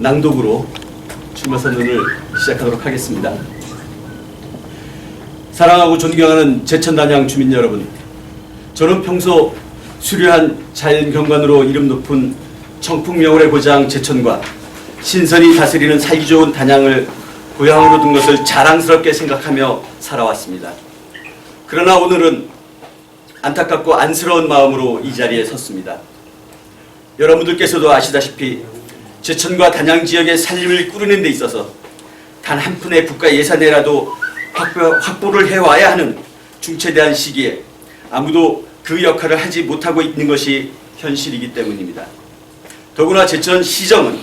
낭독으로 출마선언을 시작하도록 하겠습니다. 사랑하고 존경하는 제천단양 주민 여러분, 저는 평소 수려한 자연경관으로 이름 높은 청풍명월의 고장 제천과 신선히 다스리는 살기 좋은 단양을 고향으로 둔 것을 자랑스럽게 생각하며 살아왔습니다. 그러나 오늘은 안타깝고 안쓰러운 마음으로 이 자리에 섰습니다. 여러분들께서도 아시다시피 제천과 단양 지역의 살림을 꾸리는 데 있어서 단 한 푼의 국가 예산이라도 확보를 해와야 하는 중체대한 시기에 아무도 그 역할을 하지 못하고 있는 것이 현실이기 때문입니다. 더구나 제천시정은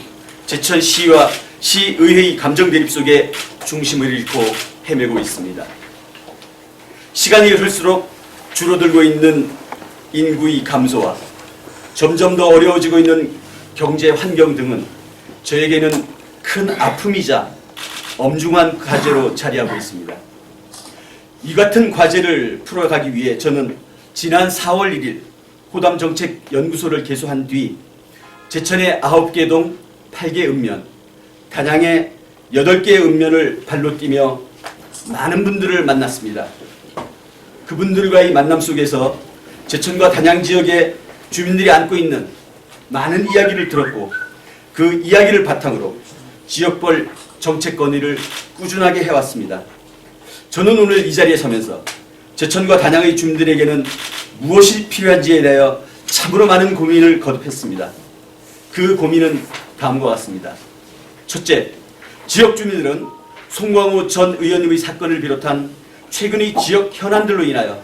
제천시와 시의회의 감정대립 속에 중심을 잃고 헤매고 있습니다. 시간이 흐를수록 줄어들고 있는 인구의 감소와 점점 더 어려워지고 있는 경제 환경 등은 저에게는 큰 아픔이자 엄중한 과제로 자리하고 있습니다. 이 같은 과제를 풀어가기 위해 저는 지난 4월 1일 호담정책연구소를 개소한 뒤 제천의 9개 동 8개 읍면, 단양의 8개의 읍면을 발로 뛰며 많은 분들을 만났습니다. 그분들과의 만남 속에서 제천과 단양 지역의 주민들이 안고 있는 많은 이야기를 들었고 그 이야기를 바탕으로 지역별 정책 건의를 꾸준하게 해왔습니다. 저는 오늘 이 자리에 서면서 제천과 단양의 주민들에게는 무엇이 필요한지에 대하여 참으로 많은 고민을 거듭했습니다. 그 고민은 다음과 같습니다. 첫째, 지역 주민들은 송광호 전 의원님의 사건을 비롯한 최근의 지역 현안들로 인하여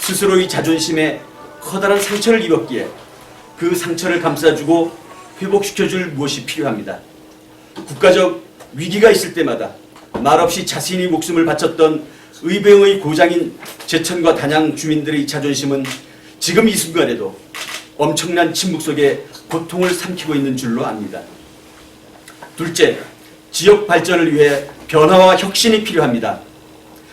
스스로의 자존심에 커다란 상처를 입었기에 그 상처를 감싸주고 회복시켜줄 무엇이 필요합니다. 국가적 위기가 있을 때마다 말없이 자신의 목숨을 바쳤던 의병의 고장인 제천과 단양 주민들의 자존심은 지금 이 순간에도 엄청난 침묵 속에 고통을 삼키고 있는 줄로 압니다. 둘째, 지역 발전을 위해 변화와 혁신이 필요합니다.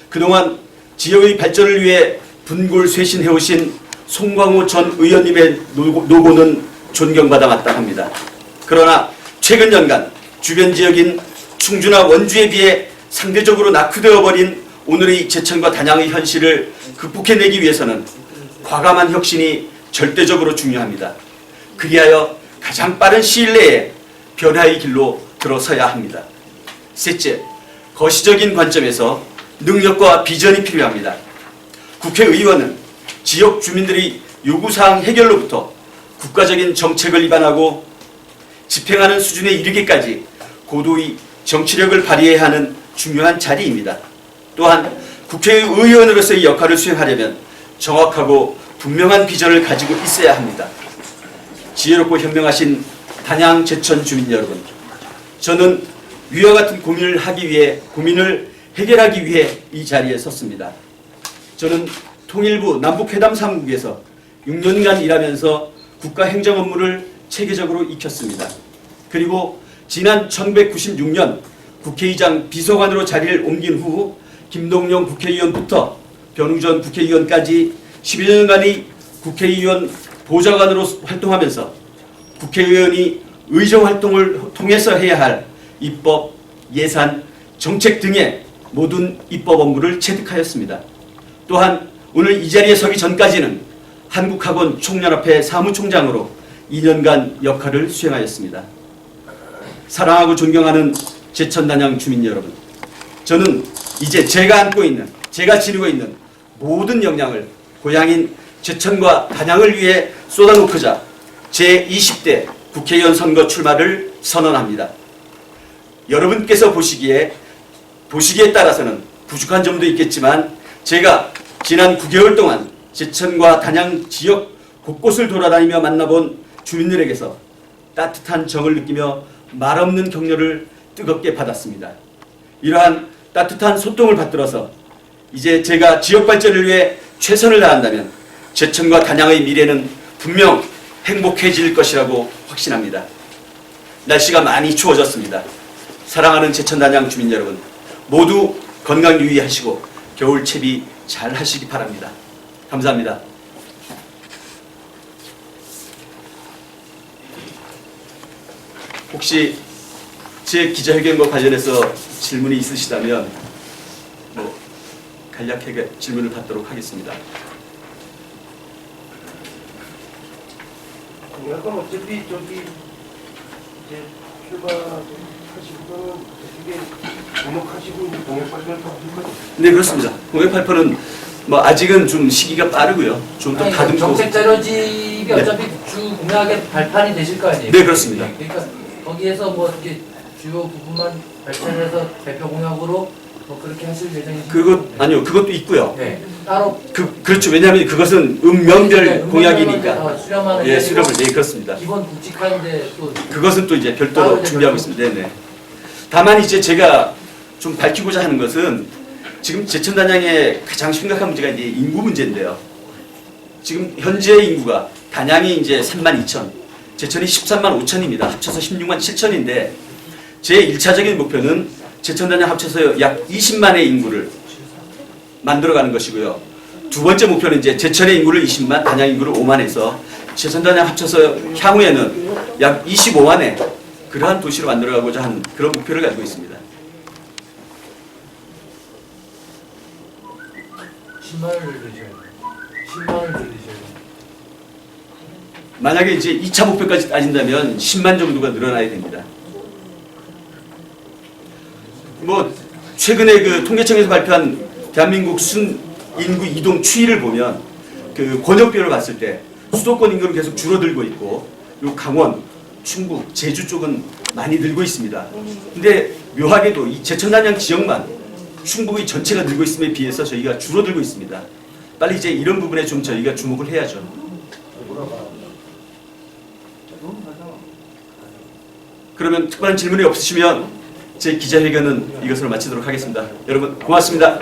그동안 지역의 발전을 위해 분골쇄신해오신 송광호 전 의원님의 노고는 존경받아 마땅합니다. 그러나 최근 연간 주변 지역인 충주나 원주에 비해 상대적으로 낙후되어버린 오늘의 제천과 단양의 현실을 극복해내기 위해서는 과감한 혁신이 절대적으로 중요합니다. 그리하여 가장 빠른 시일 내에 변화의 길로 들어서야 합니다. 셋째, 거시적인 관점에서 능력과 비전이 필요합니다. 국회의원은 지역 주민들의 요구사항 해결로부터 국가적인 정책을 입안하고 집행하는 수준에 이르기까지 고도의 정치력을 발휘해야 하는 중요한 자리입니다. 또한 국회의원으로서의 역할을 수행하려면 정확하고 분명한 비전을 가지고 있어야 합니다. 지혜롭고 현명하신 단양 제천 주민 여러분, 저는 위와 같은 고민을 해결하기 위해 이 자리에 섰습니다. 저는 통일부 남북회담 3국에서 6년간 일하면서 국가 행정 업무를 체계적으로 익혔습니다. 그리고 지난 1996년 국회의장 비서관으로 자리를 옮긴 후 김동영 국회의원부터 변우전 국회의원까지 10여 년간의 국회의원 보좌관으로 활동하면서 국회의원이 의정활동을 통해서 해야 할 입법, 예산, 정책 등의 모든 입법 업무를 체득하였습니다. 또한 오늘 이 자리에 서기 전까지는 한국학원 총연합회 사무총장으로 2년간 역할을 수행하였습니다. 사랑하고 존경하는 제천단양 주민 여러분, 저는 이제 제가 지니고 있는 모든 역량을 고향인 제천과 단양을 위해 쏟아놓고자 제20대 국회의원 선거 출마를 선언합니다. 여러분께서 보시기에 따라서는 부족한 점도 있겠지만 제가 지난 9개월 동안 제천과 단양 지역 곳곳을 돌아다니며 만나본 주민들에게서 따뜻한 정을 느끼며 말없는 격려를 뜨겁게 받았습니다. 이러한 따뜻한 소통을 받들어서 이제 제가 지역 발전을 위해 최선을 다한다면 제천과 단양의 미래는 분명 행복해질 것이라고 확신합니다. 날씨가 많이 추워졌습니다. 사랑하는 제천 단양 주민 여러분, 모두 건강 유의하시고 겨울 채비 잘 하시기 바랍니다. 감사합니다. 혹시 제 기자회견과 관련해서 질문이 있으시다면 뭐 간략하게 질문을 받도록 하겠습니다. 약간 어차피 저기 이제 출마하실 거는 어떻게 등록하시고 공약 발표를 더 하실 거죠? 네, 그렇습니다. 공약 발표는 뭐 아직은 좀 시기가 빠르고요. 좀 더 다듬고. 정책 자료집이 네. 어차피 주 공약의 발판이 되실 거 아니에요? 네, 그렇습니다. 그러니까 거기에서 뭐 이렇게 주요 부분만 발표를 해서 대표 공약으로 뭐 그렇게 하실 예정이신가요? 아니요, 그것도 있고요. 네. 따로 그렇죠. 왜냐하면 그것은 음명별 공약이니까. 수렴하는 예, 게 수렴을 네, 그렇습니다. 기본 굵직한데 또 그것은 또 이제 별도로 준비하고 있습니다. 네네. 다만 이제 제가 좀 밝히고자 하는 것은 지금 제천단양의 가장 심각한 문제가 이제 인구 문제인데요. 지금 현재 인구가 단양이 이제 32,000, 제천이 13만 5천입니다. 합쳐서 16만 7천인데 제 1차적인 목표는 제천단양 합쳐서 약 20만의 인구를 만들어가는 것이고요. 두 번째 목표는 이제 제천의 인구를 20만, 단양 인구를 5만에서 제천단양 합쳐서 향후에는 약 25만의 그러한 도시로 만들어가고자 하는 그런 목표를 가지고 있습니다. 10만을 늘리셔요. 10만을 늘리셔요. 만약에 이제 2차 목표까지 따진다면 10만 정도가 늘어나야 됩니다. 뭐 최근에 그 통계청에서 발표한 대한민국 순 인구 이동 추이를 보면 그 권역별로 봤을 때 수도권 인구는 계속 줄어들고 있고 요 강원, 충북, 제주 쪽은 많이 늘고 있습니다. 근데 묘하게도 이 제천단양 지역만 충북의 전체가 늘고 있음에 비해서 저희가 줄어들고 있습니다. 빨리 이제 이런 부분에 좀 저희가 주목을 해야죠. 그러면 특별한 질문이 없으시면 제 기자회견은 이것으로 마치도록 하겠습니다. 여러분 고맙습니다.